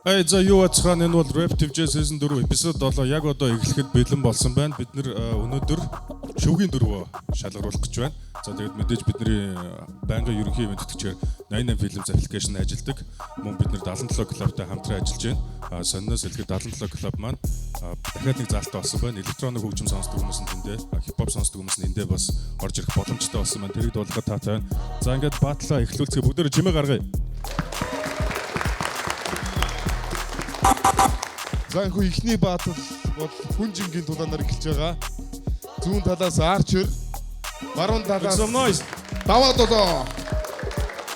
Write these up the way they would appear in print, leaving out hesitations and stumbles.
За юу ацхан энэ бол Rap TV Season 4 эпизод 7 яг одоо эхлэхэд бэлэн болсон байна. Бид нэр өнөөдөр шөвгийн дөрвөө шалгаруулах гэж байна. За тэгээд мэдээж бидний байнгын ерөнхий ивент тэтгэгчээр 88 Films аппликейшн ажилладаг. Мөн бид нэр 77 клубтай хамтран ажиллаж байна. Сонноос хэлэхэд 77 клуб маань дахиад нэг заалтаа болсон байна. Электронник хөгжим сонсдог хүмүүс нь тэндээ, хипхоп сонсдог хүмүүс нь эндээ бас орж ирэх боломжтой болсон байна. Тэрийг дуулахад таатай байна. За ингээд батлаа эхлүүлцгээе. Бүгдээрээ жимээ гаргая. За энэ ихний баатал бол хүн жингийн тулаанаар эхэлж байгаа. Зүүн талаас Archer, баруун талаас Даваа долоо.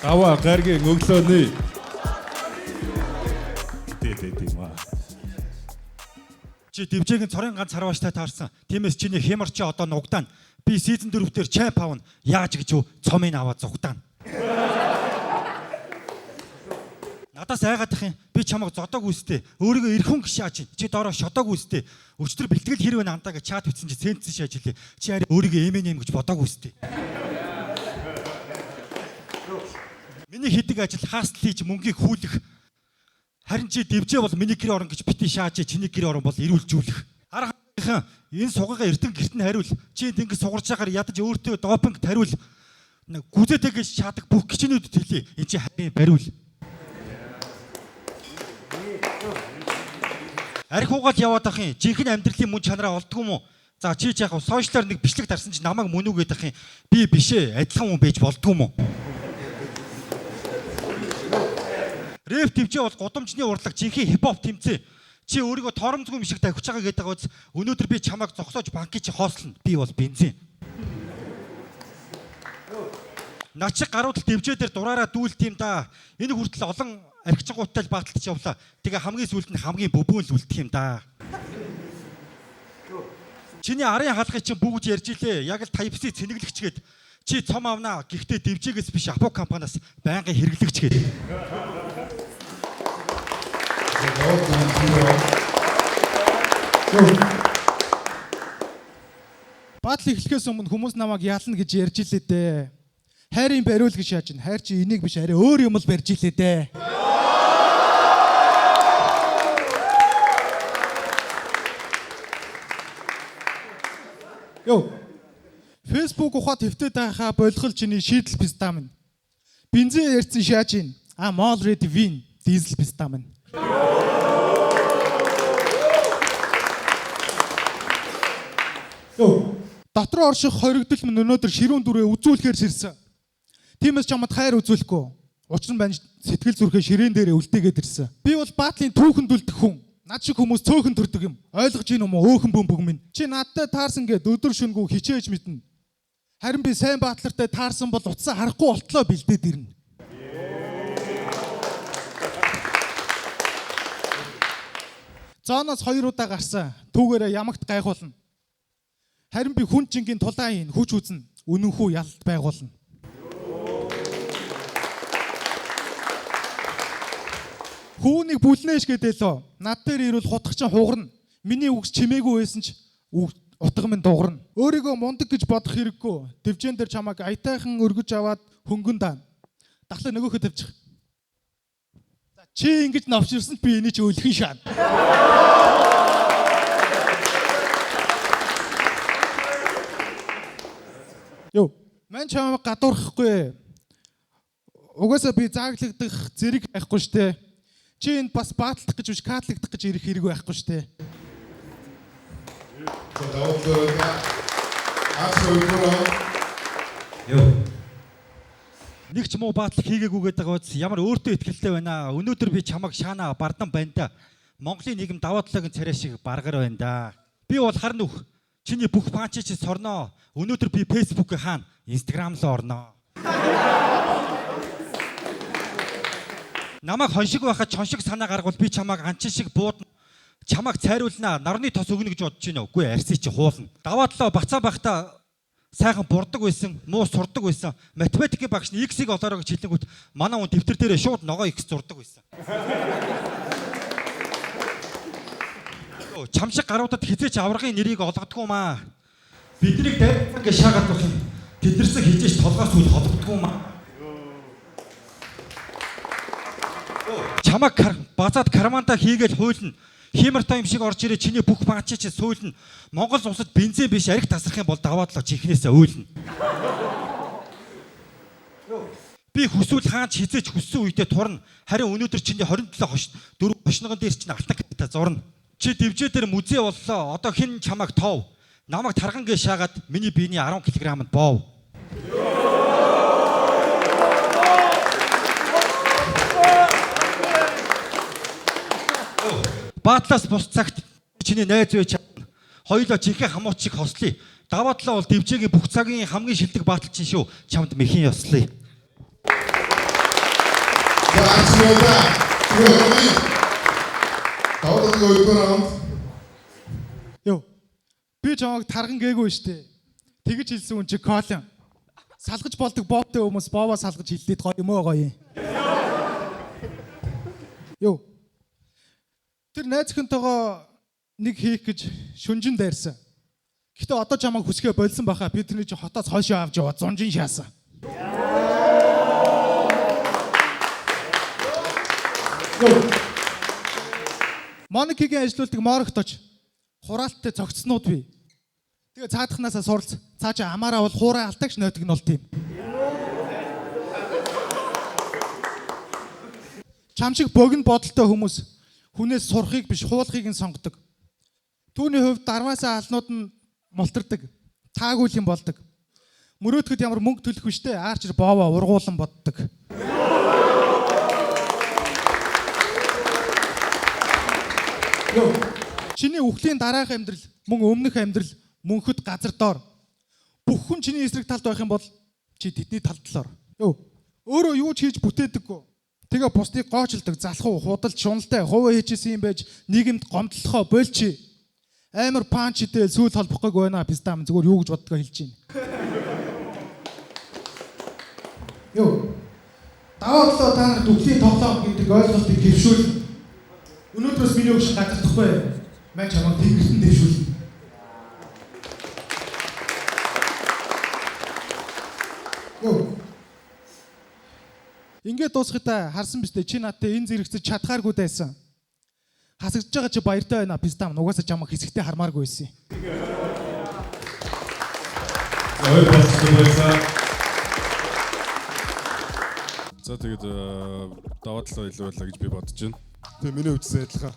Даваа гаргийн өглөөний. Маа. Чи дэвжээгийн цорын ганц харвааштай таарсан. Тиймээс чиний хямар чи одоо нугдаана. Би season 4 дээр чамп аавна. Яаж гэж юу цомыг аваад зугдаана. Надаас айгаадах юм. Би чамайг зодог үстэй. Өөрийгөө эрхэн гişааж чинь. Чи доороо шодог үстэй. Өчтөр бэлтгэл хэрвээ нандаа гэж чат бичсэн чи сенцэн шааж илээ. Чи харин өөрийгөө M&M гэж бодог үстэй. Миний хийдэг ажил хаст хийж мөнгийг хүүлэх. Харин чи дэвжээ бол миний гэр орон гэж бити шааж чиний гэр орон бол ирүүлжүүлэх. Аргахан энэ сугаагаа эрдэн гэрт нь хариул. Чи тэнгис сугарч байгаа ядаж өөртөө допинг тариул. Гүзээтэйгээ шаадаг бүх гिचнүүдэд хэлээ. Энд чи харин бариул. Арх угаал яваад ах юм. Жинхэнэ амьдралын мөн чанараа олдгүй юм уу? За чи яг сошиалаар нэг бичлэг дарсан чи намайг мөн үгээд ах юм. Би биш ээ. Адилхан хүн байж болдгүй юм уу? Рэп төвчөө бол гудамжны урлаг жинхэнэ хипхоп тэмцээ. Чи өөрийгөө торомцгүй юм шиг тавьж байгаа гэдэг байгаа үз. Өнөөдөр би чамайг зогсоож банкыг чи хоослно. Би бол бензин. Начиг гаруудал төвчөө дээр дураараа дүүлт юм да. Энэ хүртэл олон архичгуудтай л бааталтж явлаа. Тэгээ хамгийн сүүлд нь хамгийн бөбөөн л үлдэх юм да. Чиний арын хаалгыг чинь бүгд ярьж илээ. Яг л Type-C цэнэглэгчгээд чи цом авнаа. Гэхдээ дэвжээгээс биш Апо компаниас байнгын хэрэглэгчгээд. Батал эхлэхээс өмнө хүмүүс намайг яална гэж ярьж илээ дээ. Хайрын бариул гэж шааж байна. Хайр чи энийг биш арай өөр юм л барьж илээ дээ. Йоо. Facebook ухаад хэвтээд байхаа болгол чиний шийдэл пистамин. Бензин ярьсан шааж байна. I'm already win. Diesel пистамин. Йоо. Дотроо орших хоригдол мөн өнөөдөр ширүүн дүрээ үзүүлэхээр сэрсэн. Тиймээс чамд хайр үзүүлэхгүй. Учир нь байна сэтгэл зүрхээ ширээн дээрээ үлдээгээд ирсэн. Би бол баатлын түүхэнд үлдэх хүн. Над шиг хүмүүс цөөхөн төрдөг юм. Ойлгож ийн юм уу өөхөн бөмбөг минь. Чи надтай таарсан гэд өдөр шөнөгүй хичээж мэднэ. Харин би сайн баатлартай таарсан бол утсаа харахгүй болтлоо бэлдээд ирнэ. Зооноос 2 удаа гарсан. Түүгээрээ ямагт гайхуулна. Харин би хүн жингийн тулаан ийн хүч үзнэ. Үнэнхүү ялалт байгуулна. Хүүнийг бүлнэж гэдэлөө. Над дээр ирвэл хутгач нь хугарна. Миний үгс чимээгүй байсан ч утга минь дугарна. Өөрийгөө мундаг гэж бодох хэрэггүй. Дэвжэн дээр чамайг аятайхан өргөж аваад хөнгөн даана. Дахлаа нөгөөхөд тавьчих. За чи ингэж навчирсанд би энийг ч өлгөн шаана. Йоо, мань чамайг гадуурхахгүй. Угаасаа би зааглагдах зэрэг байхгүй штэ. Чи энд бас баатлах гэж биш катлагдах гэж ирэх хэрэг байхгүй штэ. Йоо. Нэг ч муу баатлах хийгээгүйгээд байгаа үз. Ямар өөртөө ихтэй байна. Өнөөдөр би чамайг шаана бардан байна да. Монголын нийгэм даваа талаагийн царай шиг баргар байна да. Би бол хар нүх. Чиний бүх панчи чи сорноо. Өнөөдөр би Facebook-ыг хаана, Instagram руу орноо. Намайг хоншиг байхад чоншиг санаа гаргавал би чамайг анчин шиг буудна. Чамайг цайруулнаа, нарны тос өгнө гэж бодож байна уу? Үгүй арси чи хуулна. Даваа талаа бацаа байхдаа сайхан бурдаг байсан, муу сурдаг байсан. Математикийн багш нь X-ийг олоороо гэж хэлэнгүүт манай хүн дэвтэр дээрээ шууд ногоо X зурдаг байсан. Чамшиг гаруудад хизээч аврагын нэрийг олгодгүй маа. Биднийг дайрсан гэж шаагаад болох юм. Тэднэрсэн хизээч толгоос үл холбодгүй маа. Чамаг базаад карманда хийгээл хуйлна. Химарта юм шиг орж ирээ чиний бүх банчич суйлна. Монгол улсад бензин биш арх тасрах юм бол даваадлаа чихнээсээ уйлна. Би хүсвэл хаач хизээч хүссэн үедээ турна. Харин өнөөдөр чиний 27 хошногон дээр чинь алтан капта зурна. Чи дэвжээ дээр мүзээ боллоо. Одоо хэн чамайг тоов? Намайг таргангээ шаагаад миний биений 10 кг-д боов. Баатлаас бус цагт чиний найз байж чадна. Хоёулаа жинхэнэ хамууч шиг хослоо. Даваадлаа бол дэвжээгийн бүх цагийн хамгийн шилдэг баатал чинь шүү. Чамд мэхийн ёслоо. Йоо. Би чамайг тарган гээгүй штэ. Тэгэж хэлсэн хүн чи Колин. Салгаж болдог бооттой хүмүүс боовоо салгаж хиллээд гоё юм уу гоё. Йоо. Тэр найзхантайгаа нэг хийх гэж шүнжин дайрсан. Гэтэ одоо чамайг хүсгээ болсон баха. Би тэрний чи хотоос хойшоо авч яваад зунжин шаасан. Моникигийн ажилуулдаг Морогточ хураалттай цогцснууд бий. Тэгээ цаадахнаасаа суралц. Цаа чи амаараа бол хуурай алтагч нойтог нь бол тийм. Чам шиг богино бодолтой хүмүүс хүнээс сурахыг биш хуулахыг нь сонгодог. Түүний хувьд дармаасаа алнууд нь мултардаг. Таагүй юм болдог. Мөрөөдөхөд ямар мөнгө төлөх вүштэй аарчир боовоо ургуулan боддог. Йоо. Чиний үхлийн дараах амьдрал, мөн өмнөх амьдрал, мөнхөд газар доор. Бүх хүн чиний эсрэг талд байх юм бол чи тэдний талд л ор. Йоо. Өөрөө юу ч хийж бүтээдэггүй. Тэгээ бусдыг гоочилдог, залхуу, худалд, шуналтай, хуваа хийжсэн юм байж нийгэмд гомдлохоо болчи. Амар панчтэй сүүл холбох гэг байна пистам зүгээр юу гэж боддгоо хэлж байна. Йоо. Даваадлаа та нарт үхлийн тоглоом гэдэг ойлголтыг хэвшүүл. Өнөөдрөөс миний өгш гадардахгүй. Мань чамайг тэнгэртэн дэвшүүлнэ. Йоо. Ингээд дуусахтаа харсан биз дээ чи надтай энэ зэрэгцэж чадхааргүй дайсан. Хасагдж байгаа чи баяртай байна пистам угаасаа чамайг хэсэгтээ хармааргүй байсан. Ой басна. За тэгээд даваадлаа илүү байлаа гэж би бодож байна. Тэгээ миний үдсэн адилхан.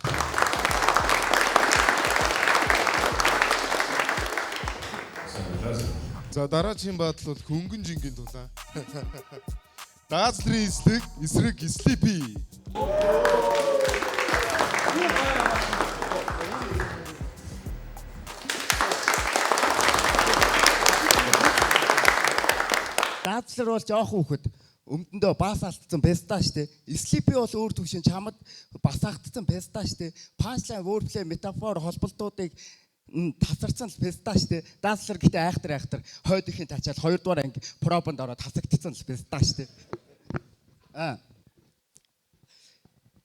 За дараагийн батал бол хөнгөн жингийн тулаан. Даазлын эсрэг Sleepy. Даазлар бол жоох хүүхэд. Өмдөндөө бас алдсан песта штэ. Sleepy бол өөр төвшин чамд бас алдсан песта штэ. Punchline, wordplay, метафор, холболтуудыг тасарсан песта штэ. Даазлар гэдэг айхтар хойд ихийн тачаал 2 дугаар анги пробонд ороод тасагдсан песта штэ.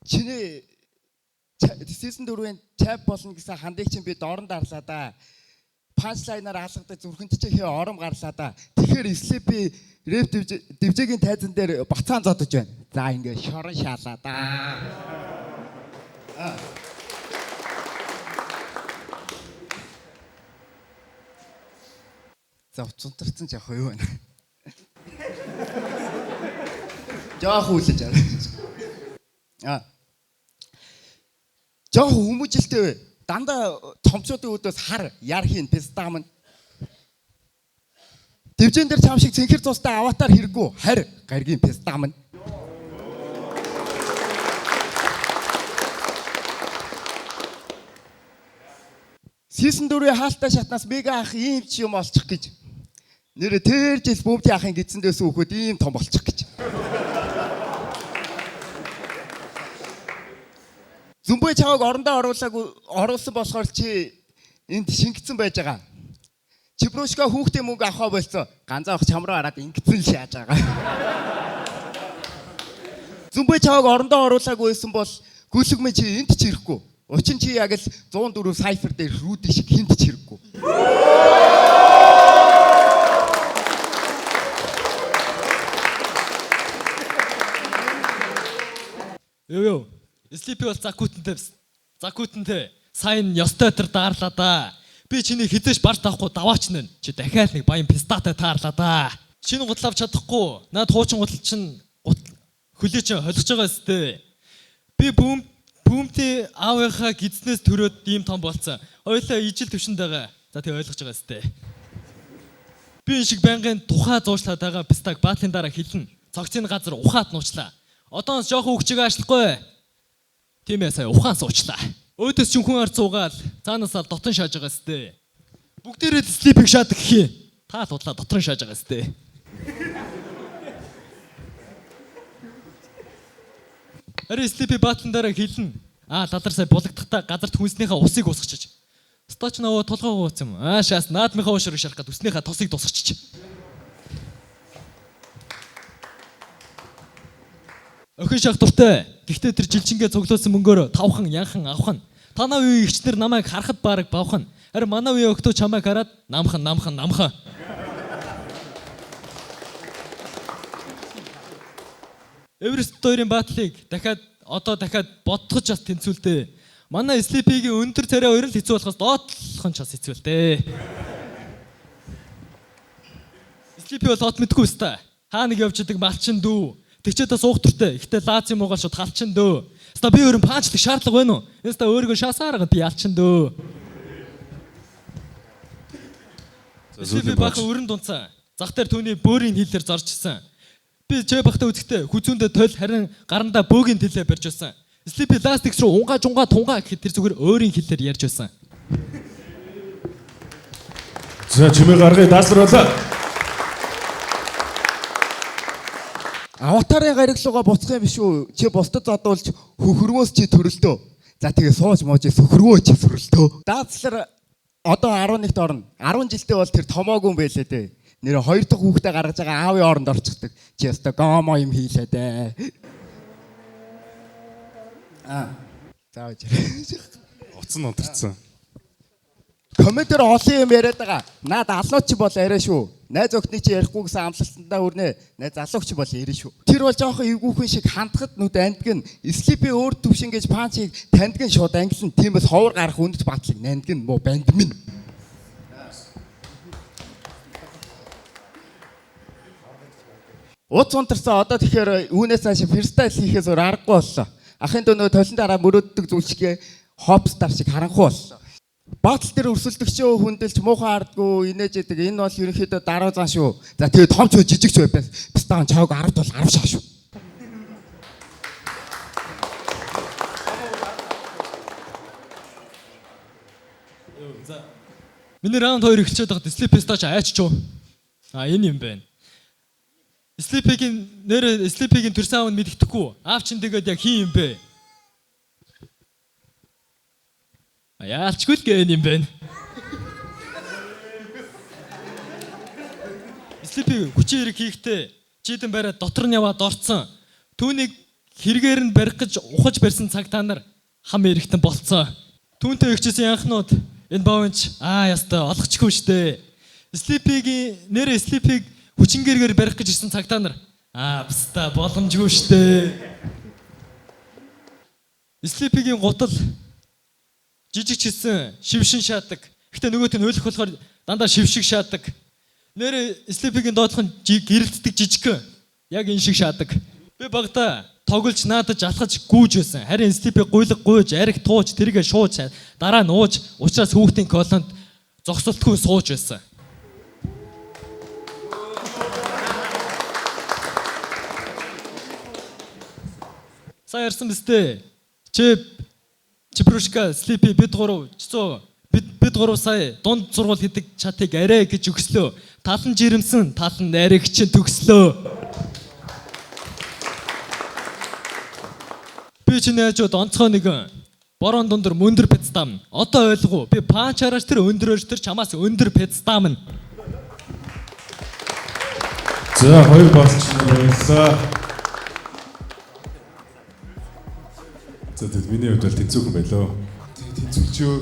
Чиний season 4-ийн чап болно гэсэн хандыг чинь би дорн дарлаа да. Punchline-аар алгадаг зүрхэнд чи хээ ором гарлаа да. Тэгэхээр Sleepy рэп дивжээгийн тайзан дээр бацаан зодож байна. За ингээ шорон шаалаа да. За уцунтарсан ч яг юу байна. Жоох үлэж аа. Жоох хүмүүжилтэй вэ? Дандаа томчуудын үүдээс хар яр хийн пестам. Дивжэн дээр чам шиг цэнхэр цустай аватар хэрэггүй харь гаргийн пестам. Season 4-ийн хаалттай шатнаас мега ах ийм ч юм олчих гэж. Нэрэ тэр жил бөмбөгийн ахын гидсэндээс өөхөд ийм том болчих гэж. Зүмбэ чаваг орондоо оруулсан болохоор чи энд шингэсэн байж байгаа. Чибрушка хүүхдээ мөнгө авах болсон. Ганцаа авах чам руу хараад ингэсэн л шааж байгаа. Зүмбэ чаваг орондоо оруулаагүй байсан бол гүлгмэ чи энд ч ирэхгүй. Учин чи яг л 104 сайфер дээр рүүдийн шиг хинт ч ирэхгүй. Юу. Слипи бол закуутантай сайн ёстой төр таарлаа да. Би чиний хизээш барт авахгүй даваач нэ. Чи дахиад нэг баян пистатай таарлаа да. Чиний гутал авч чадахгүй. Наад хуучин гутал чинь хөлөө чинь холих байгаа сте. Би бүүмти аавынхаа гидснээс төрөөд ийм том болцсон. Хоёлаа ижил төвшөнд байгаа. За тэг ойлгож байгаа сте. Би энэ шиг байнгын тухай зуушлаад байгаа пистаг баатлын дараа хэлнэ. Цогцын газар ухаад нуучлаа. Одоос жоохон хөгчөг аашлахгүй. Тийм ээ сая ухаан суучлаа. Өөдөөс чинь хүн ард суугаал цаанаасаа дотн шааж байгаа сте. Бүгдээрээ слипийг шаадаг гэх юм. Та тудлаа дотн шааж байгаа сте. Ари слипи баатлан дараа хэлнэ. Лалар сая булагдахтаа газарт хүнснийхээ усыг усгачиж. Сточ наваа толгоо гууцсан юм. Шаас наадмынхаа уушрыг шарах гад үснийхээ тосыг тусгачиж. Охин шах дуртай. Гэхдээ тэр жилчингээ цуглуулсан мөнгөөр тавхан янхан авах нь. Танаа үеийн эгчнэр намайг харахад бараг бавхан. Харин манай үеийн охтоо чамайг хараад намхан. Эверест хоёрын баатлыг дахиад бодтогч бас тэнцүүлдэ. Манай Слипигийн өндөр царай хоёр л хэцүү болохоос доотлох нь ч бас хэцүүлдэ. Слипи бол хот мэдгүй өстэй. Хаа нэг явж идэг малчин дүү. Тэгчээдээ суух туртай. Ихтэй лааз юм уугаал шууд халчин дөө. Ста би өөрөө панчлах шаардлага байна уу? Ста өөрийгөө шаасаараа би ялчин дөө. Слипи баха өрн дунцаа. Зах дээр түүний бөөрийн хилээр зоржсон. Би чэ бахта үзэхдээ хүзүүндээ тойл харин гарандаа бөөгийн тэлээ барьж байсан. Слипи ластикс руу унгаа тунгаа гэхэд тэр зүгээр өөрийн хилээр ярьж байсан. За чимээ гаргая даасруулаа. Аватарын гариглуугаа буцах юм биш үү? Чи бусдад задуулж хөхрмөөс чи төрөлдөө. За тэгээ сууж мууж сөхрмөө чи сүрэлдөө. Даацлаар одоо 11-т орно. 10 жилдээ бол тэр томоогүй юм байлээ дээ. Нэр 2 дахь хүүхдээ гаргаж байгаа аавын оронд орчихдаг. Чи өстө гомо юм хийлээ дээ. Зааж. Уцсан унтарцсан. Комментээр олон юм яриад байгаа. Наад алнууч бол арай шүү. Найз охины чи ярихгүй гэсэн амлалтандаа үрнэ. Найз залууч бол ярина шүү. Тэр бол жоохон эвгүйхэн шиг хандхад нүд андгэн. Слипи өөр төвшин гэж панчийг тандгэн шууд ангилна. Тиймээс ховор гарах үнэт батлыг нандгэн муу бандмин. Уц унтарсан одоо тэгэхээр үүнээс цааш фристайл хийхээс өөр аргагүй боллоо. Ахын дөнөө толон дараа мөрөөддөг зүйлчгээ хопстар шиг харанхуй боллоо. Батал дээр өрсөлдөгчөө хүндэлж муухай ардгүй инээж идэг. Энэ бол ерөнхийдөө дараа зан шүү. За тэгээ том ч жижиг ч байвал пистан чааг 10 бол 10 шаа шүү. Миний раунд 2 эхэлчихэд байхад Слипи стач айччуу. Энэ юм байна. Слипигийн төрсөн аав нь мэддэхгүй. Аав чинь тэгээд яг хин юм бэ? Яалчгүй л гэн юм байна. Слипи хүчин хэрэг хийхдээ чийдэн бариад дотор нь яваад орцсон. Түүнийг хэрэгээр нь барих гэж ухаж барьсан цаг та нар хам эрэхтэн болцсон. Түүнтэй ихчсэн янхнууд энэ бовонч ястаа олгочгүй штэ. Слипиг хүчингэрээр барих гэж ирсэн цаг та нар баста боломжгүй штэ. Слипигийн гутал жижиг чисэн шившин шаадаг. Гэхдээ нөгөөт нь хөөлөх болохоор дандаа шившиг шаадаг. Нэрээ Слипигийн доотлох нь гэрэлтдэг жижиг. Яг энэ шиг шаадаг. Би багтаа тоглож наадаж алхаж гүүж байсан. Харин Слипи гуйлаг гуйж, ариг тууж, тэргээ шууж, дараа нь ууж, учраас хүүхдийн колонд зогсолтгүй сууж байсан. Сайн ярьсан бистэ. Чипрушка, Слипи бид гурав сая дунд сургууль хийдэг чатыг арай гэж өгслөө. Талан жирэмсэн, талан ариг чинь төгслөө. Би чинь яажууд онцгой нэгэн борон дундор мөндөр пэцдам. Одоо ойлгов. Би панчараач тэр өндөрөөч тэр чамаас өндөр пэцдам. За хоёр болч байлаа. За тэгэд миний хувьд бол тэнцүүхэн байлоо. Тэнцүүлчөө.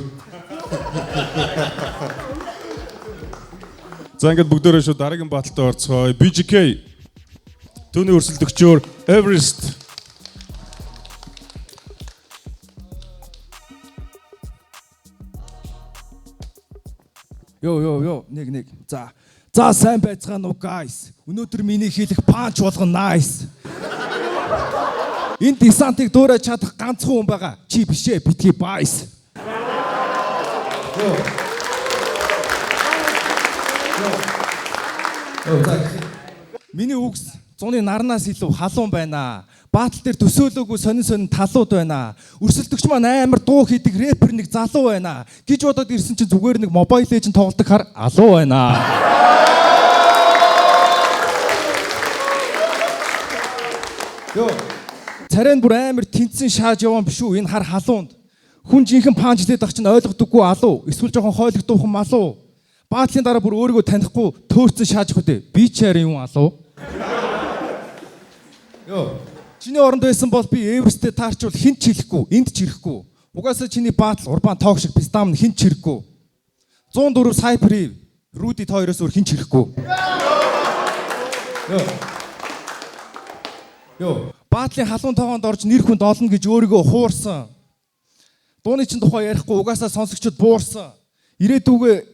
За ингээд бүгдээрээ шууд дараагийн баталтай орцгоё. BGK түүний өрсөлдөгчөөр Everest Йоо нэг. За сайн байцгаана уу guys. Өнөөдөр миний хийх панч болгон nice. Энэ десантыг дуурайж чадах ганцхан хүн байгаа. Чи бишээ битгий boys. Миний үгс зуны нарнаас илүү халуун байна. Баатал дээр төсөөлөөгүй сонин талууд байна. Өрсөлдөгч маань амар дуу хийдэг рэпер нэг залуу байна. Гэж бодоод ирсэн чинь зүгээр нэг Mobile Legends тоглодог хар алуу байна. Йоо. Царайн бүр амар тэнцэн шааж явсан биш үү? Энэ хар халуунд. Хүн жинхэнэ панч дээд ах чинь ойлгодоггүй алуу. Эсвэл жоохон хойлогдуухан малуу. Баатлын дараа бүр өөрийгөө танихгүй төөрцөн шааж хөдөө. Би ч яар юм алуу. Йоо. Чиний оронд байсан бол би Эвересттэй таарчвал хинт ч хэлэхгүй, энд ч ирэхгүй. Угаасаа чиний баатал урбан тоог шиг пистам нь хинт ч ирэхгүй. 104 Cypher, Rudy хоёроос өөр хинт ч ирэхгүй. Йоо, баатлын халуун тоогонд орж нэр хүнд олно гэж өөрийгөө хуурсан. Дууны чин тухай ярихгүй угаасаа сонсогчд буурсан. Ирээдүгээ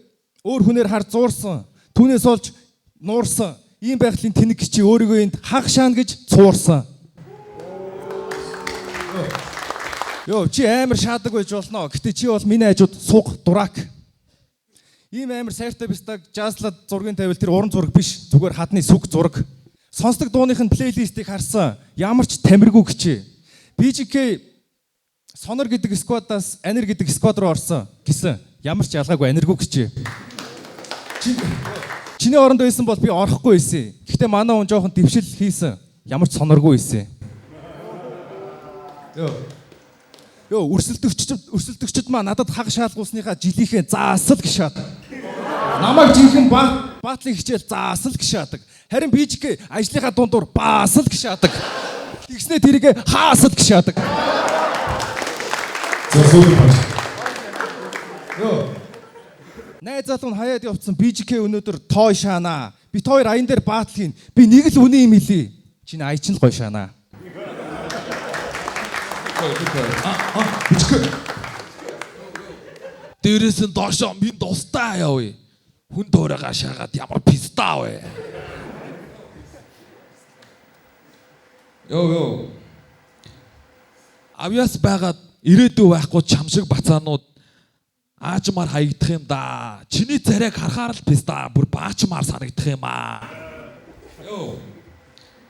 өөр хүнээр хар зуурсан. Түүнээс олж нуурсан. Ийм байхлын тэнэг чи өөрийгөө энд хагшаана гэж цуурсан. Йоо, чи амар шаадаг байж болно. Гэтэ чи бол миний хажууд суг дурак. Ийм амар сайртай бистаг жазлаад зургийн тавил тэр уран зураг биш. Зүгээр хадны сүг зураг. Сонсдог дууных нь плейлистийг харсан. Ямар ч тамиргүй гэчээ. BGK сонор гэдэг сквадаас анер гэдэг сквад руу орсон гэсэн. Ямар ч ялгаагүй анергүй гэчээ. Чиний оронд байсан бол би орохгүй байсан. Гэхдээ манай хүн жоохон дэвшил хийсэн. Ямар ч соноргүй байсан. Йоо, өрсөлдөгчд маа надад хаг шаалгуусныхаа жилийнхээ заасал гişаад. Намайг жинхэнэ баатлын хичээл заасал гişаадаг. Харин BGK ажлынхаа дундуур баасал гişаадаг. Тэгснэ тэрийг хаасал гişаадаг. Йоо. Найз залуу нь хаяад явцсан BGK өнөөдөр тоо шаанаа. Бит хоёр аян дээр баатал хийн. Би нэг л үний юм хэлий. Чиний аяч нь л гоё шаанаа. Дээрээс нь доошоо минь дустаа явъя. Хүн доороо шаагаад ямар пистаа вэ? Йоо. Авьяас байгаад ирээдүй байхгүй чам шиг бацаанууд аажмаар хаягдах юм да. Чиний царайг харахаар л пистаа бүр баачмаар санагдах юм аа. Йоо.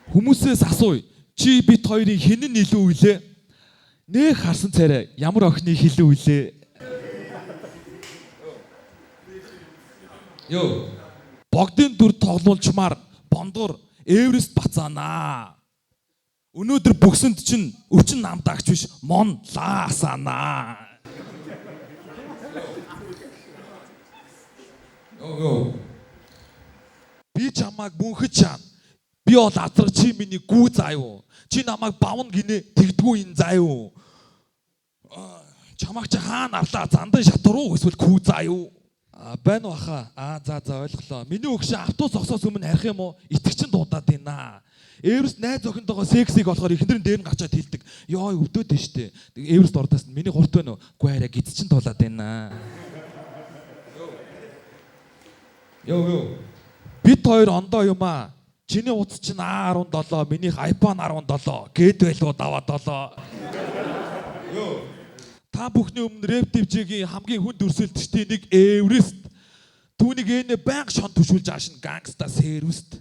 Хүмүүсээс асууя. Чи бит хоёрын хэн нь илүү үлээ? Нээ харсан царай ямар охины хилүү үлээ? Йоо. Богдын дүр тоглуулчмаар бондгор Эверест бацаанаа. Өнөөдөр бөксөнд чинь өчин намдагч биш мон лаасанаа. Йоо. Би чамайг бүнхэд чаана. Би бол азар чи миний гүү заяа. Чи намайг бавна гинэ тэгдгүү энэ заяа. Чамайг чи хаана арлаа зандан шатруу эсвэл күү заяа. Байна уу аха. За ойлголоо. Миний өгшөө автобус зогсоос өмнө харих юм уу? Итгэгчин дуудаад байна. Эверест найз охинтойгоо сексиг болохоор эхнэр нь дээр нь гарчаад хэлдэг. Йоо өвдөд дээ штэ. Эверест ордоос миний хурд байна уу? Үгүй арай гидчин туулаад байна. Йоо. Бид хоёр ондоо юм аа. Чиний утас чинь A17, минийх iPhone 17 гээд байлгуу даваад долоо. Йоо. Та бүхний өмнө рэп дэвжээгийн хамгийн хүнд өрсөлдөгчдийн нэг Эверест. Түүнийг энэ банк шон төшүүлж аашин гангста сервист.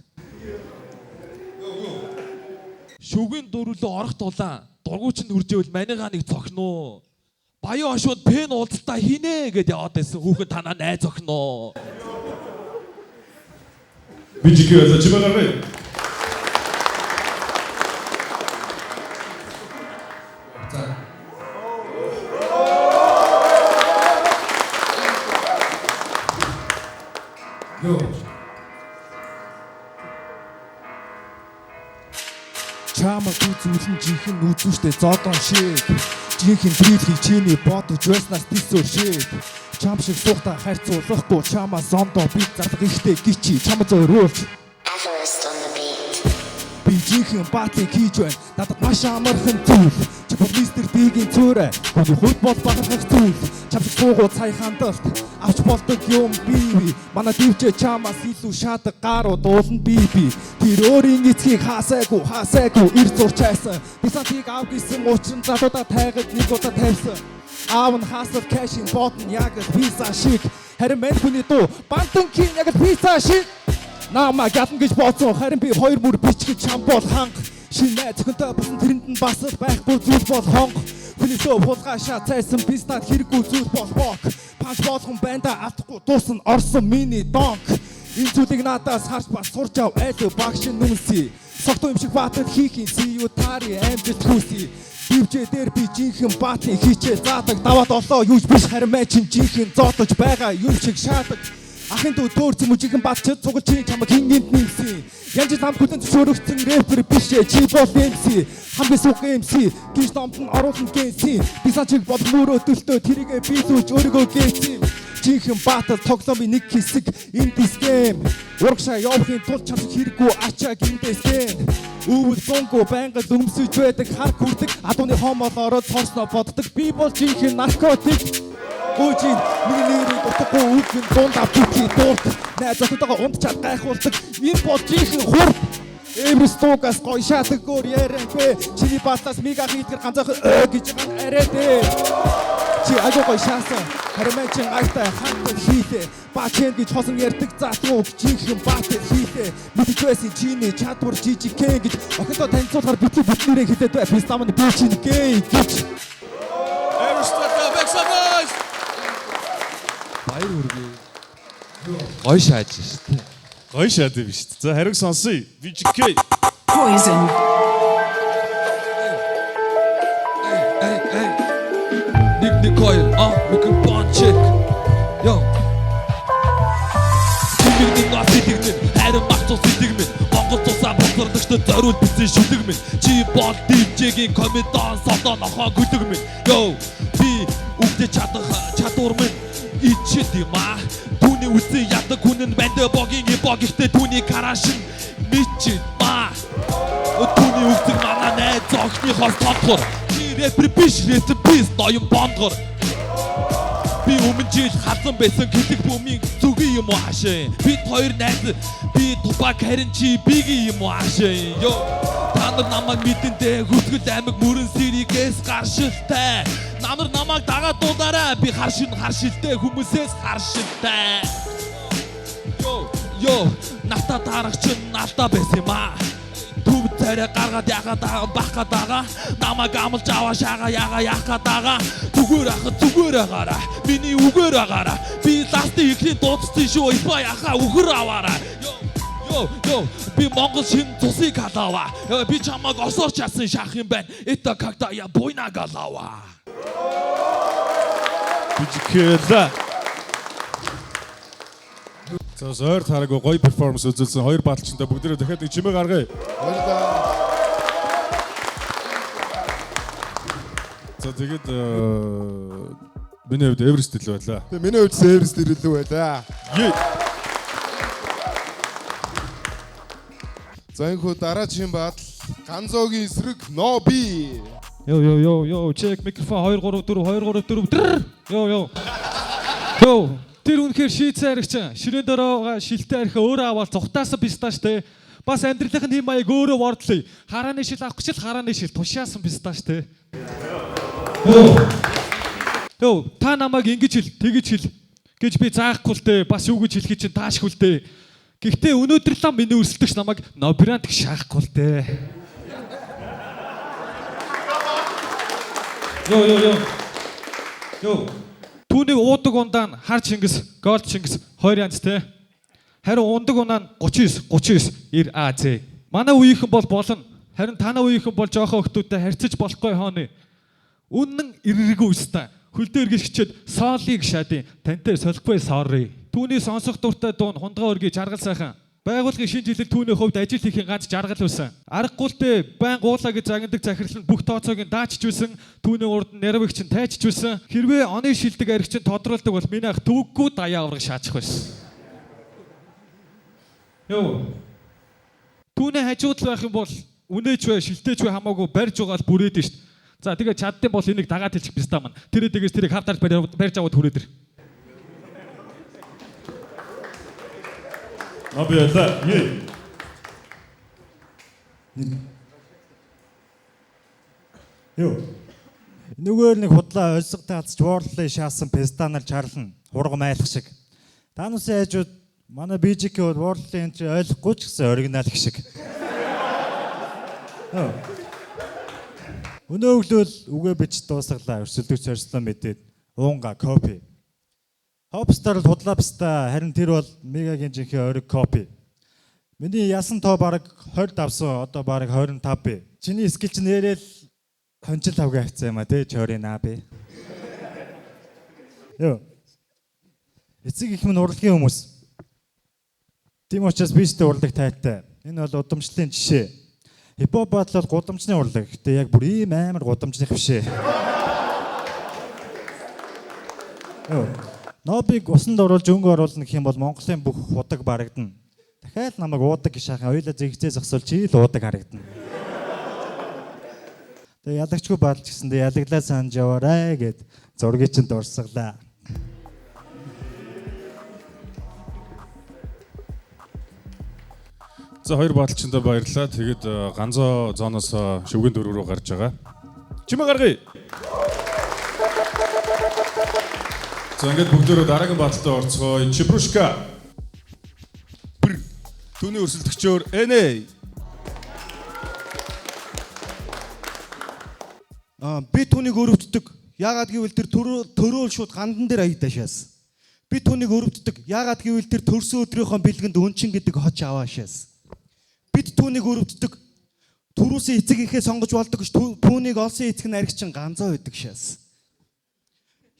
Шүгэн дөрвөлөө орох тулаан дургуйч нь үржээвэл манийгаа нэг цохноо. Баян хошууд пен уулзалтаа хийнэ гэдээ яваад байсан хүүхэн танаа найз охиноо. BGK за чимээгүй. Йоо. Чамаа үзүүлэн жинхэнэ үзүүштэй зодон шиг. Жинхэнэ дрилхийг чиний бодож байснаас тийсөө шиг. Чам шиг сухта хайрцуулахгүй чамаа зондоо би зарлах ихтэй гिचи чамаа зөөрүүлж. Би жинхэнэ баатлыг хийж байна. Надад маш амархан зүйл. Чи мистер Дэгийн цөөрэ. Хүний хувьд бол багах зүйл. Чам шиг суугууд сая хандалт. авч болдог юм бие. Манай дивчээ чамаас илүү шаадаг гаруу дуулна би. Тэр өөрийн эцгийг хаасаагүй ир зурчаасан. Бисантиг ав гэсэн уучран залуудаа тайгад нэг удаа тавьсан. Аав нь хаасав кэшин ботн яг пицца шиг. Харин мен хүний дуу бантангийн яг пицца шиг. Намаа гятан гэж бодсон харин би хоёр бүр бичгэж чам бол ханга. Шинэ зөвхөнтэй басан тэрэнд нь бас байх бүр зүйл бол хонго. Хүнийсөө хулгайшаа цайсан пистад хэрэггүй зүйл бол бок. Панч болгон банда автахгүй дуусна орсон миний донк. Энэ зүйлийг надаас харж бас сурч ав айлуу багш нүнси. Согтуу юм шиг баатад хийхин see you тари амжилт хүсье. Дивчээ дээр би жинхэнэ баатны хийчээ заадаг даваад олоо юуж биш харин мэ чин жинхэнэ зоотож байгаа юм шиг шаадаг. Ахын дүү төөрч мужигэн батчид цугал чи чамаг хингэнт нэмсэн. Янж там хүлэн зөвшөөрөгдсөн рэпер биш чи бол MC. Хамгийн сүх MC гинж домд нь оруулсан гэнси. Би санчиг бол мөрөө төлтөө тэрийгэ би сууж өөрийгөө гээсэн. Жинхэнэ батал тоглоомын нэг хэсэг энэ дисгэм. Урагшаа явахын тулд чамд хэрэггүй ачаа гиндэсэн. Өвөл гонго байнга өмсөж байдаг хар хүрдэг. Адууны хомол ороод цорсноо боддог. Би бол жинхэнэ наркотик. Гүйжин миний нэрийг утгагүй үгэн дунд авчи дуурт. Найзуудтайгаа унтчаад гайхуулдаг. Энэ бол жинхэнэ хурд. Эвристогас гой шатаг гөр ярэнхэ. Чиний батлаас мига хийдгэр ганцхан гэж арайдээ. Чи агуу гой шаасан. Харин чин айтай хантан хийлээ. Бачэн гэж хосон ярддаг заатуу жинхэнэ бат хийлээ. Мэдээсэн чиний чадвар жижигхэн гэж охиндоо танилцуулахаар bütнэрээ хилээд бай. Пистамны би чинь гэй гэж. Баяр хүргэе. Гой шааж шүү дээ. Гоё шаад юм шүү дээ. За хариг сонсъё. VGK. Poison. Нэг хоёр микрофон чек. Йо. Чиний нэг сэтгэгдэн харин махцуу сэтгэмэн. Монгол тусаа босродогчтой зориул бичсэн шүлэгмэн. Чи бол дивжэгийн комедон содоо нохоо гүлэгмэн. Йо. Би үгдэ чадвар минь ичэд юм аа. Түүний үсэн ядаг хүн нь банд богийн богихтэй түүний карашин мичэд маа. Түүний үсэг манай найз зогсны хос тодгор. Чи рэпер биш рэпер бис ноён бондгор. Би өмнө жил хатсан байсан гэдэг бүмийн зүгийн юм аашаа. Бид хоёр найз би тупак харин чи бигийн юм аашаа. Йо. Та нар намайг мэдэндээ хөтгөл аймаг мөрөн сэригээс гаршилтай. Намайг дагаад дуудаарай. Би харшилтэй хүмүүсээс харшилтай. Йо, натаа дарагч нь алдаа байсан юм аа. Төв царай гаргаад ягаад бахгаад байгаа. Намайг амлж аваа шаага яах гадаага. Зүгээр агаараа. Миний үгээр агаараа. Би ластын ихний дуудсан шүү. Ипа яхаа үгэр аваараа. Йо, би Монгол шин цусыг халаава. Би чамайг осоор часан шах юм байна. Это когда я буйна галава. VGK. За зөөр тараагүй гоё перформанс үзүүлсэн хоёр баталчтай бүгдээрээ дахиад нэг чимээ гаргая. Баярлалаа. За тэгээд миний хувьд Эверест илүү байлаа. Тэгээ миний хувьд Эверест илүү байлаа. За энэхүү дараагийн батал Ганзоогийн эсрэг Ноби. Йо, чек микрофон 2 3 4. Йо. Тэр үнэхээр шийцээрэгч ширээн дөрөөгөө шилтэй архи өөрөө аваад цухтаасан писташ те. Бас амьдралынх нь хэм маяг өөрөө вордлоо. Харааны шил авах гэж харааны шил тушаасан писташ те. Йо, та намайг ингэж тэгж хэл гэж би заахгүй л те. Бас юу гэж хэлхий чинь таашгүй л те. Гэхдээ өнөөдөр лам миний өрсөлдөгч намайг Нобрант гэж шаахгүй л те. Йо. Түүний уудаг ундаа нь хар Чингис, гол Чингис хоёр янз те. Харин ундаг унаа нь 39 90 Манай үеийнхэн бол болно. Харин танаа үеийнхэн бол жоохон охтуудтай харьцаж болохгүй хооны. Үнэн ирэргүй өстэй. Хөлдөө эргэж хичээд соолыг шаадын. Тантай солихгүй sorry. Түүний сонсох дуртай дуун хундгаа өргөж жаргал сайхан. Байгууллагын шинэ жилд түүний хувьд ажил хийхин ганц жаргал байсан. Аргагүй байн гуулаа гэж загнадаг захирал нь бүх тооцоог нь даачж байсан. Түүний урд нь нервыг чинь тайчж байсан. Хэрвээ оны шилдэг ариг чинь тодруулдаг бол миний ах төвөггүй даяа авраг шаачих байсан. Йоо. Түүний хажууд л байх юм бол үнээч бай, шилтээч бай хамаагүй барьж байгаа л бүрээд шүү дээ. За тэгээ чаддсан бол энийг дагаад хэлчих биш таа маань. Тэрээ дэгээс тэрийг хавтаар барьж аваад хүрээд ир. Нобиэлла. Юу. Нүгээр нэг худлаа өлсөг таацч воорлын шаасан пестанаар чарлна. Хурга майлах шиг. Таанусын айжууд манай BJK бол воорлын энэ ойлгохгүй ч гэсэн оригинал гэх шиг. Өнөө өглөөл үгээ бич дуусглаа. Өрсөлдөх зорьслоо мэдээд уунга копи. Хопстар л худлаапста харин тэр бол мегагийн жинхэнэ ориг копи. Миний ясан тоо бараг 20 давсан одоо бараг 25 бий. Чиний скил чинь нэрэл хончил тавга авцсан юм а тий чорын аа би. Йоо. Эцэг их минь урлагийн хүмүүс. Тийм учраас би ч тэ урлаг тайтай. Энэ бол удамшлын жишээ. Хипхоп батл бол гудамжны урлаг. Гэтэ яг бүр ийм амар гудамжных бишээ. Йоо. Нобиг усанд оруулж өнгө оруулна гэх юм бол Монголын бүх удаг барагдана. Дахиад намайг уудаг гэж шахаа хоёлаа зэгцээ зогсоол чи л уудаг харагдана. Тэгээ ялагчгүй баалж гисэндээ ялаглаа санаж яваарай гэд зургийг чинь дурсгалаа. За хоёр бааталчиндаа баярлалаа. Тэгээд ганцоо зооноос шүгэн дөрөв рүү гарч байгаа. Чимээ гаргая. За ингээд бүгдөө дараагийн бааталтаа орцгоё. Чипрушка. Түүний өрсөлдөгчөөр энэ. Би түүнийг өрөвддөг. Яагаад гэвэл тэр төрөөл шууд гандан дээр аягдаашаас. Би түүнийг өрөвддөг. Яагаад гэвэл тэр төрсөн өдрийнхөө бэлгэнд өнчин гэдэг хоч аваашаас. Бид түүнийг өрөвддөг. Түрүүсээ эцэг ихээ сонгож болдог ш түүнийг олсон эцэг нь аригчин ганцаа байдаг шээс.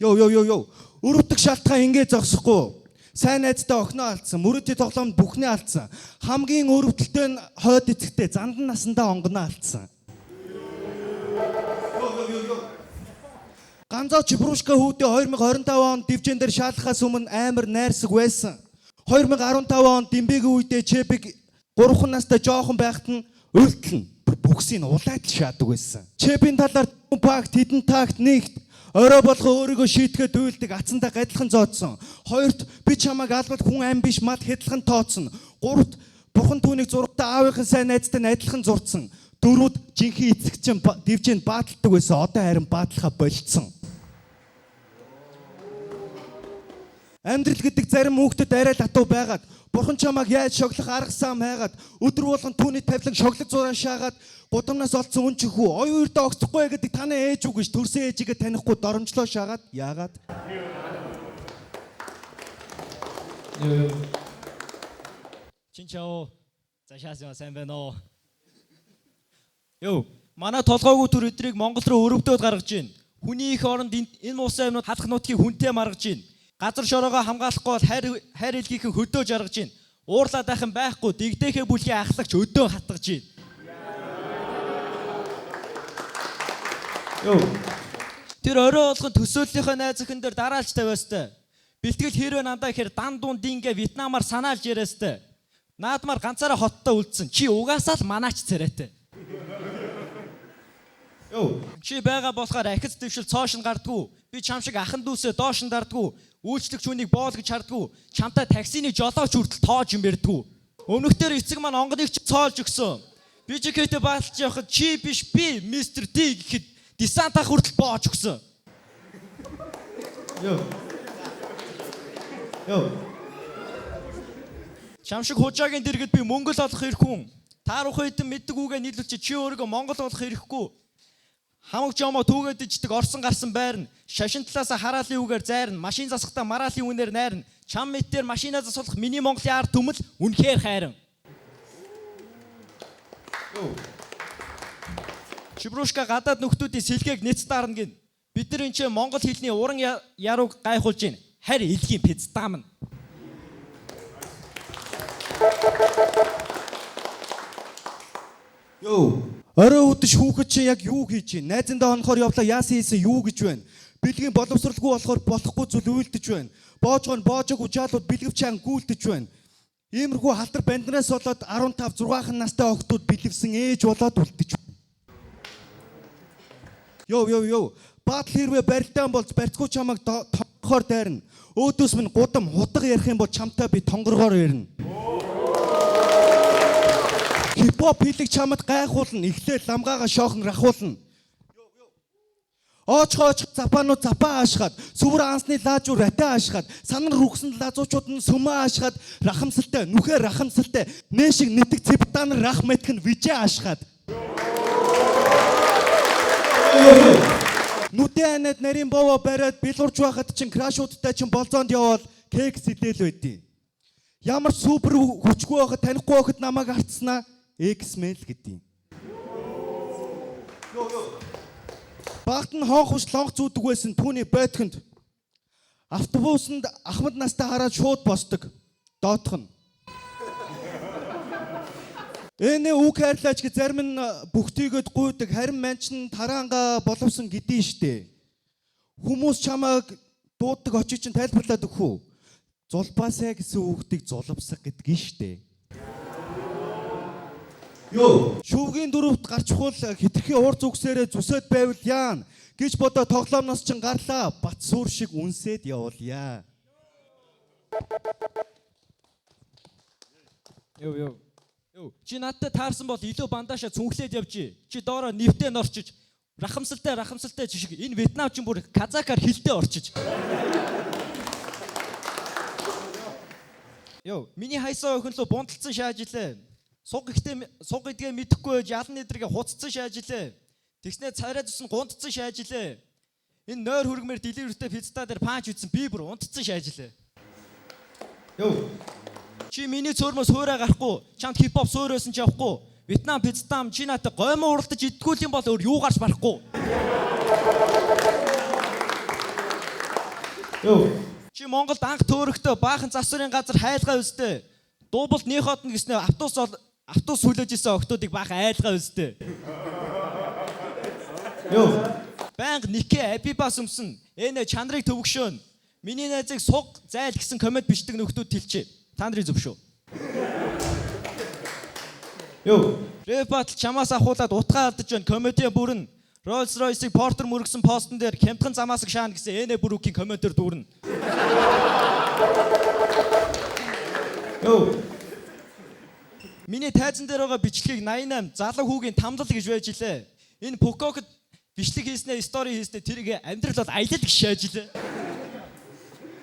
Йоо. Өрөвдөх шалтгаан ингэ зогсохгүй. Сайн найзтай охиноо алдсан, мөрөдийн тоглоомд бүхнээ алдсан. Хамгийн өрөвдөлтөө нь хойд эцэгтэй зандан насандаа онгоноо алдсан. Ганцаа Чипрушка хүүдээ 2025 онд дивжэн дээр шаалхахаас өмнө амар найрсаг байсан. 2015 онд Димбэгийн үедээ Чепиг 3 настай жоохон байхад нь үйлдэлнэ. Бүксийг улайд шаадаг байсан. Чепийн талаар пакт хідэн такт нэгт орой болгоо өөрийгөө шийтгэхэд уйлдаг ацандаа гадлахын зоодсон. Хоёрт би чамайг албад хүн ам биш мад хэдлхэн тооцсон. Гуравт бурхан түүнийг зургатаа аавынхан сайн найзтай адилхан зурцсан. Дөрөвд жинхэнэ эцэгчин дивжэнд бааталдаг байсан. Одоо харин баатлахаа болцсон. Амьдрал гэдэг зарим хүүхдэд арай латуу байгаад бурхан чамайг яаж шоглох арга сам хайгаад өдөр болгон түүний тавилан шоглог зураа шаагаад гудамнаас олцсон үн чихүү оюун үрдэ огцохгүй гэдэг таны ээж үг гэж төрсөн ээжигээ танихгүй доромжлоо шаагаад яагаад Чинчао зашаасаа сайн байна уу? Йоо, манай толгойгоо төр өдрийг Монгол руу өрөвдөөд гаргаж байна. Хүний их оронд энэ муусай юмнууд халах нутгийг хүнтэй маргаж байна. Газар шороогоо хамгаалахгүй бол хайр илгийнхэн хөдөө жаргаж байна. Уурлаад байхын байхгүй дэгдээхээ бүлгийн ахлагч өдөө хатгаж байна. Йоо. Тэр орой болгон төсөөллийнхөө найз охин дээр дараалж тавиастай. Бэлтгэл хэрвээ нандаа ихээр дан дуун дингээ Вьетнамаар санаалж яриастай. Наадмаар ганцаараа хоттой үлдсэн. Чи угаасаа л манаач царайтай. Йоо. Чи байгаа болохоор ахиц дэвшил цоош нь гардггүй. Би чам шиг ахан дүүсээ доош нь дардггүй. Үйлчлэгч хүнийг боол гэж хардггүй. Чамтай таксины жолооч хүртэл тоож юм ярьдггүй. Өмнөхдөр эцэг маань онгоныг ч цоолж өгсөн. Би жихэтэй бааталж явахад чи биш би мистер Д гэхэд десантаа хүртэл боож өгсөн. Йоо. Чам шиг хужаагийн дэргэд би Монгол олох хэрэг хүн. Таарах хэдэн мэддэг үгээ нийлүүлчих чи өөрийгөө Монгол олох хэрэггүй. Хамаг жомоо түүгээд ичдэг орсон гарсан байрна. Шашин талаас хараалын үгээр зайрна. Машин засахтаа мараалын үнээр найрна. Чам мэтээр машинаа засуулах миний Монголын ард түмэл үнэхээр хайран. Чипрушка гадаад нөхдүүдийн сэлгээг нэц дарна гин. Бид нар энэ Монгол хэлний уран ярууг гайхуулж байна. Харь илгийн пиццаамна. Йоо. Орой үдэш хүүхэд чи яг юу хийж байна? Найзандаа хонохоор явлаа яасан хийсэн юу гэж байна? Бэлгийн боловсралгүй болохоор болохгүй зүйл үйлдэж байна. Боожгоо боожоогүй жаалууд бэлгэв чаан гүйлдэж байна. Иймэрхүү халтар банднаас болоод 15 6хан настай охтууд бэлгэвсэн ээж болоод үлдэж байна. Йоо. Баатал хэрвээ барилдаан болж барьцгүй чамайг тонгохоор дайрна. Өөдөөс минь гудам хутга ярих юм бол чамтай би тонгоргоор ярина. Хипхоп хэлэг чамд гайхуулна, эхлээд ламгаагаа шоохн рахуулна. Оочхооч запаанууд запаа аашгаад, сүвэр ансны лаажуу ратаа аашгаад, санар рүгсэн лазуучууд нь сүмээ аашгаад, рахамсалтай, нүхээ рахамсалтай, нээшиг нэтг цэвтаан рах мэтхэн вижээ аашгаад. Нүдэн анад нарийн бовоо бариад билурж байхад чин крашуудтай чин болзоонд явбал кек сэтэл байдیں۔ Ямар супер хүчгүй байхад танихгүй байхад намайг артснаа X-Men л гэдیں۔ Багт нь хоох ус лонх зүүдэг байсан түүний бойтхонд автобусанд Ахмад настай хараад шууд босдог. Доотхон. Эний үг хайрлаач гэж зарим нь бүгтийгэд гуйдаг, харин маань ч тараанга боловсон гэдээ штэ. Хүмүүс чамайг дууддаг очиж чинь тайлбарлаад өгөх үү? Зулбаасаа гэсэн үгтийг зулбсах гэдгийг штэ. Йоо, шүүгийн дөрөвт гарчхуул хитрхи уур зүгсээрээ зүсэд байвал яана гэж бодоо тоглоомноос чин гарлаа. Бат сүр шиг үнсээд явуулъя. Йоо. Чи надтай таарсан бол илүү бандааша цүнхлээд явжээ. Чи доороо нэвтэн орчиж, рахамсалтай жишг энэ Вьетнамчин бүр казакаар хилдэ орчиж. Йоо, миний хайсаа охин лу бунталцсан шааж илээ. Суг гэдгээ мэдэхгүй ялан нэдргээ хуцсан шааж илээ. Тэгснээ царай зүсэн гундцсан шааж илээ. Энэ нойр хөргмээр деливертэй пиццата дээр панч үтсэн би бүр унтцсан шааж илээ. Йоо. Чи миний цөөрмөс хуурай гарахгүй, чамд хипхоп суурьсан ч явахгүй. Вьетнам пиццатам чи надад гоймоо уралдаж иддгүүл юм бол өөр юу гарч барахгүй. Йоо. Чи Монголд анх төөрөхдөө баахан засварын газар хайлгаа өстэй. Дуулбалт нөхөд нь гэснээр автобус хүлээж исэн охтуудыг баахан айлгаа өстэй. Йоо. Банк никэ абибас өмсөн. Энэ чанарыг төвөгшөөн. Миний найзыг суг зайл гэсэн комент бичдэг нөхдүүд тэлчээ. Та нарын зөв шүү. Йоо. Рэп батл чамаас ахуулаад утгаа алдаж байна. Комедиан бүрэн Rolls Royce-ийг Porter мөргсөн постн дээр хямдхан замаас шаана гэсэн энэ бүрүүкийн комментээр дүүрнэ. Йоо. Миний тайзан дээр байгаа бичлэгийг 88 залуу хүүгийн тамлал гэж байж илээ. Энэ Пококд бичлэг хийснээр стори хийснээр тэрийг амьдрал бол аялал гэж шааж илээ.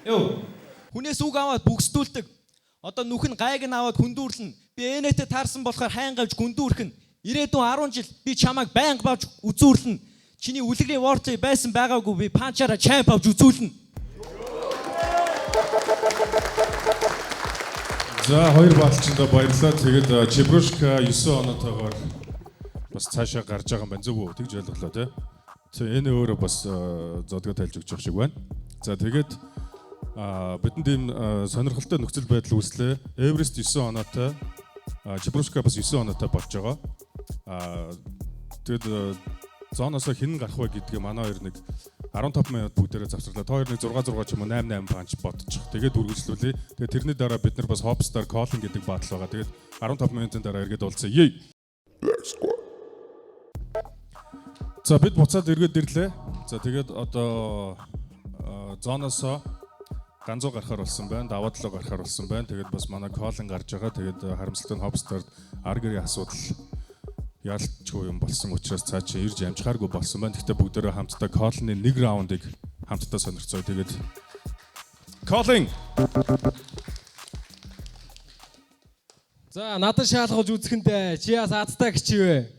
Йоо. Хүнээс үг аваад бүгсдүүлдэг. Одоо нүхэн гайг нь аваад хүндүүрлэн. Би энэтэй таарсан болохоор хайн гавж хүндүүрхэн. Ирээдүйн 10 жил би чамайг байнга бавж үзүүлнэ. Чиний үлгэрийн вортлыг байсан байгаагүй би панчаараа чамп авч үзүүлнэ. За хоёр баалчиндаа баярлалаа. Тэгээд Чебрушка 9 оноотойгоор бас цаашаа гарч байгаа юм байна. Зөв үү? Тэгж ойлголоо тий. Энэ өөрөө бас зодгоо тайлж өгч явах шиг байна. За тэгээд бидэнд ийм сонирхолтой нөхцөл байдал үүслээ. Эверест 9 оноотой, Чебрушка бас 9 оноотой болж байгаа. Тэгээд зооноосоо хэн гарах вэ гэдгийг манай хоёр нэг 15 минут бүгдээрээ завсарлаа. Та хоёр нэг 6 ч юм уу 8 панч бодчих. Тэгээд үргэлжлүүлээ. Тэгээд тэрний дараа бид нар бас Hopstar Calling гэдэг батал байгаа. Тэгээд 15 минутын дараа эргээд уулзъя. За бид буцаад эргээд ирлээ. За тэгээд одоо зооноосоо ганцуу гарахаар болсон байна. Даваа талаа гарахаар болсон байна. Тэгээд бас манай Calling гарч байгаа. Тэгээд харамсалтай нь Hopstar аргэрийн асуудал ялчгүй юм болсон учраас цаашаа ирж амжихааргүй болсон байна. Гэхдээ бүгдээрээ хамтдаа Calling-ийн нэг раундыг хамтдаа сонирхцоо. Тэгээд Calling. За надад шаалгуулж үзэхэндээ чи яас азтай гिचвэ.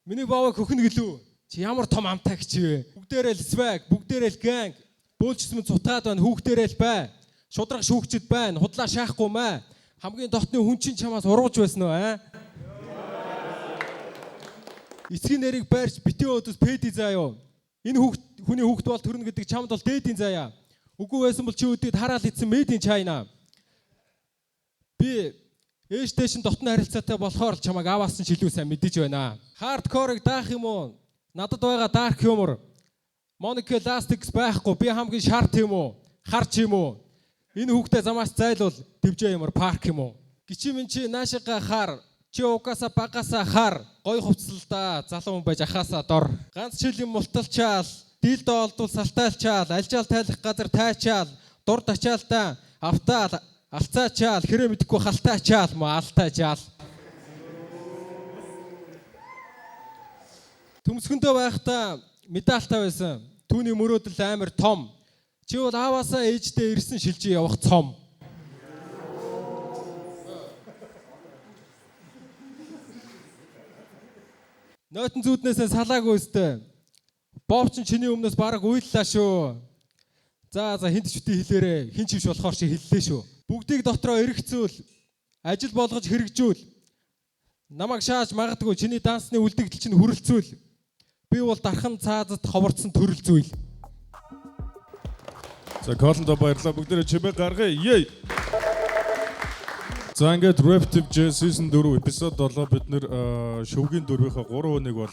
Миний бааваа хөхнө гэлүү. Чи ямар том амтай гिचвэ. Бүгдээрээ л swag, бүгдээрээ л gang. Бөөлчсмэн цутгаад байна, хүүхдээрээ л бай. Шудраг шүүгчд байна, худлаа шаахгүй маа. Хамгийн дотны хүн чинь чамаас урууж байсан уу аа? Эцгийн нэрийг байрч битээ өдөөс пэди заяа. Энэ хүний хүүхд бол төрнө гэдэг чамд бол дээдийн заяа. Үгүй байсан бол чи өдөөд хараал идсэн made in China. Би ээжтэйшин дотны харилцаатай болохоор чамайг аваасан ч илүү сайн мэдэж байна. Hardcore-ыг даах юм уу? Надад байгаа dark humor. Monica Elastics байхгүй. Би хамгийн шарт юм уу? Харч юм уу? Энэ хүүхдээ замаас зайлуул дэвжээ ямар парк юм уу? Гичи минь чи наашига хар. Чи угаасаа багасаа хар. Гой хувцлалдаа залуу хүн байж ахаасаа дор. Ганц жилийн мулталчаал, дийлдэ олдвол салтайлчаал, альжаал тайлах газар тайчаал, дур тачаалтаа, автаал, алцаачаал, хэрэг мэдэхгүй халтаачаал, ма алтаачаал. Төмсгөндөө байхдаа медальтай байсан. Түүний мөрөөдөл амар том. Чи бол ааваасаа ээждээ ирсэн шилжиж явах цом. Нойтон зүуднээсээ салаагүй өстэй. Бовч чиний өмнөөс бараг уйллаа шүү. За хинт ч бити хэлээрээ. Хин ч биш болохоор чи хэллээ шүү. Бүгдийг дотроо эргэцүүл. Ажил болгож хэрэгжүүл. Намайг шааж магадгүй чиний дансны үлдэгдэл чинь хүрэлцүүл. Би бол дархан цаазад ховорцсон төрөл зүйл. За колондо баярлалаа бүгдээрээ чимээ гаргая. Yey. За ингээд Raptive Jazz Season 4 эпизод 7 бид нэр шөвгийн дөрвийнхээ 3 хүнийг бол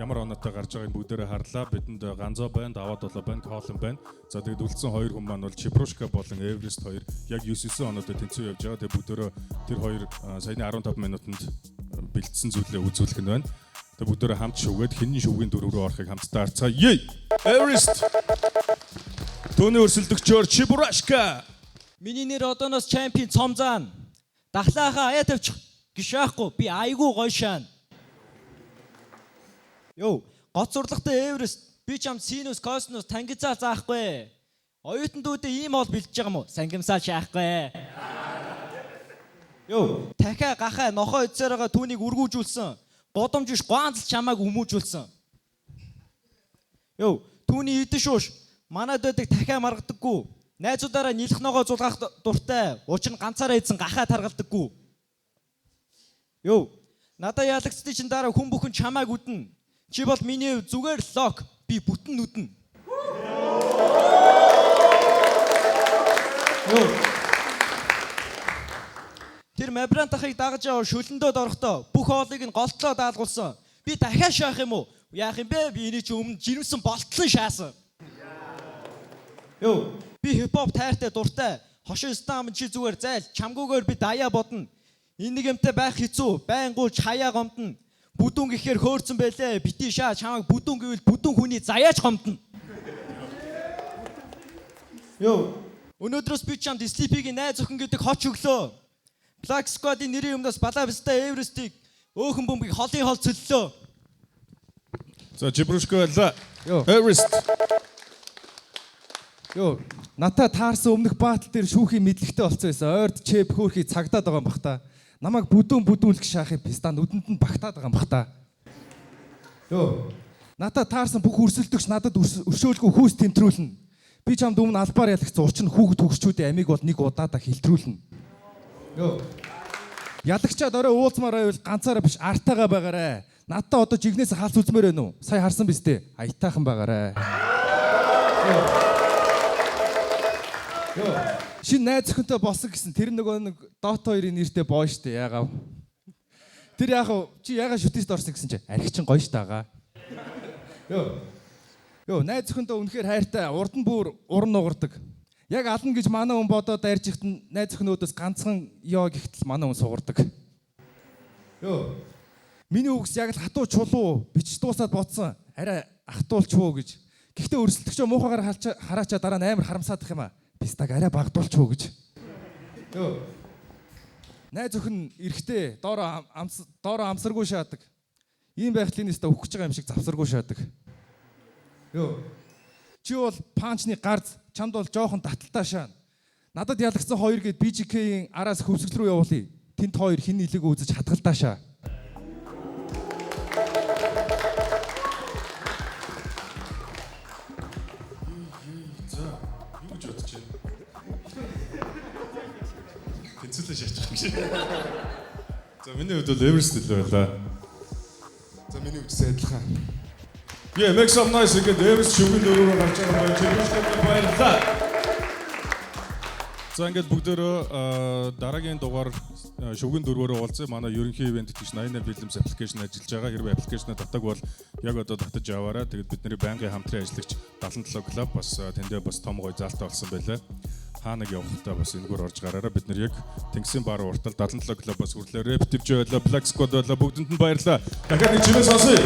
ямар оноотой гарч байгааг бүгдээрээ харлаа. Бидэнд Ганзо байна, Даваа Долоо байна, Колон байна. За тэгээд үлдсэн 2 хүн маань бол Чипрушка болон Эверест 2 яг 9-9 оноотой тэнцүү явж байгаа. Тэгээд бүгдээрээ тэр 2 саяны 15 минутанд бэлдсэн зүйлээ үзүүлэх нь байна. Тэгээд бүгдээрээ хамт шүгээд хинний шөвгийн дөрөв рүү орохыг хамтдаа харцгаа. Yey! Эверест! Төвний өрсөлдөгчөөр Чипрушка! Миний нэр одооноос чемпион цомзаан. Дахлаахаа аяа тавьчих. Гişаахгүй би айгүй гоё шаан. Йоо, гоц урлагтай Эверест. Би ч ам Синус Космос тангицаа заахгүй. Оюутан дүүдээ ийм ол бэлдэж байгаа мó? Сангимсаа шаахгүй. Йоо, дахиа гахаа нохоо эцээр байгаа түүнийг үргүүжүүлсэн. Годомж биш гоанзл чамааг өмүүжүүлсэн. Йоо, түүний идэн шууш. Манайд байдаг дахиа маргадаггүй. Найзуудаараа нилх ногоо зулгаах дуртай. Учир нь ганцаараа идсэн гахаа таргалдаггүй. Йоо, надаа ялагцдын чин дараа хүн бүхэн чамааг үднэ. Чи бол миний зүгээр лог. Би бүтэн нүднэ. Йоо. Тэр Мабрантахыг дагаж яваа шөлөндөөд орохдоо бүх хоолыг нь голтлоо даалгуулсан. Би дахиад шаах юм уу? Яах юм бэ? Би энийг чи өмнө жирэмсэн болтлон шаасан. Йоо. Би хипхоп тайртай дуртай. Хошин стам чи зүгээр зайл. Чамгүйгээр би даяа бодно. Энэ нэг юмтай байх хэцүү. Байнгуул хаяа гомдно. Бүдүүн гэхээр хөөрцөн байлээ. Бити шаа чамайг бүдүүн гэвэл бүдүүн хүний заяач гомдно. Йоо. Өнөөдрөөс би чамд Sleepy-гийн найз охин гэдэг хоч өглөө. Black Squad-ийн нэрийн өмнөөс Балавста Эверестийг өөхөн бөмбөгийг холын хол цөллөө. За Чипрушка байлаа. Эверест. Йоо, натаа таарсан өмнөх баатал дээр шүүхийн мэдлэгтэй болцсон байсан. Ойрд чэп хөөрхий цагдаад байгаа юм бах та. Намайг бүдүүлэх шаахын писта нүдэнд нь багтаад байгаа юм бах та. Йоо, натаа таарсан бүх өрсөлдөгч надад өршөөлгүй хүүс тэмтрүүлнэ. Би чамд өмнө албаар ялагцсан учир нь хүүхэд төгсчүүдийн амийг бол нэг удаадаа хилтрүүлнэ. Йоо. Ялагчаад орой уулзмаар байвал ганцаараа биш артаагаа байгаарэ. Надаа одоо жигнээс хаалц үзмээр байна уу? Сая харсан биз дээ. Аятайхан байгаарэ. Йоо. Шинэ найз охинтой болсон гэсэн тэр нөгөө нэг Dota 2-ын нэртэй боо штэ яагав. Тэр яах вэ? Чи яагаад шүтээст орсон гэсэн чи архичин гоё штэ агаа. Йоо. Йоо, найз охинтой үнэхээр хайртай, урд нь бүр уран нугардаг. Яг ална гэж манай хүн бодоод дайрж ихт найз охинуудаас ганцхан ёо гихтэл манай хүн сугардаг. Йоо. Миний үгс яг л хатуу чулуу бич дуусаад бодсон. Арай ахтуулчвөө гэж. Гэхдээ өрсөлдөгчөө муухагаар хараачаа дараа нь амар харамсаадах юм аа. Пистаг арай багдуулчвөө гэж. Йоо. Найз охин эрэхтэй доороо амсаргүй шаадаг. Ийм байхлын нэстэ өгөх гэж байгаа юм шиг завсаргүй шаадаг. Йоо. Чи бол панчны гарц, чамд бол жоохон таталтай шаана. Надад ялгсан хоёр гээд BGK-ийн араас хөвсгөл рүү явуулъя. Тэнд хоёр хин нилэг үзэж хатгалтаа шаа. Тэнцэлээ шаачих юм шиг. За миний хувьд бол Эверест л байлаа. За миний хувьд сайдлахаа. Yeah, make some noise again. Эверест шүгэн дөрөөр гарч байгаа байна. Чипрушкад баярлалаа. За ингээд бүгдөө дараагийн дугаар шүгэн дөрвөөр уулзъя. Манай ерөнхий ивент гэж 88 Films application ажиллаж байгаа. Хэрвээ аппликейшнээ татаг бол яг одоо татаж аваарай. Тэгээд бидний байнгын хамтран ажиллагч 77 клуб бас тэндээ бас том гой заалтай болсон байлаа. Хаанаг явахтаа бас энэгээр орж гараараа бид нар яг Тэнгисийн бар уртал 77 клуб бас хүрлээ. Raptive байлаа, Black Squad байлаа. Бүгдэнд нь баярлалаа. Дахиад нэг чимээ сонсъё.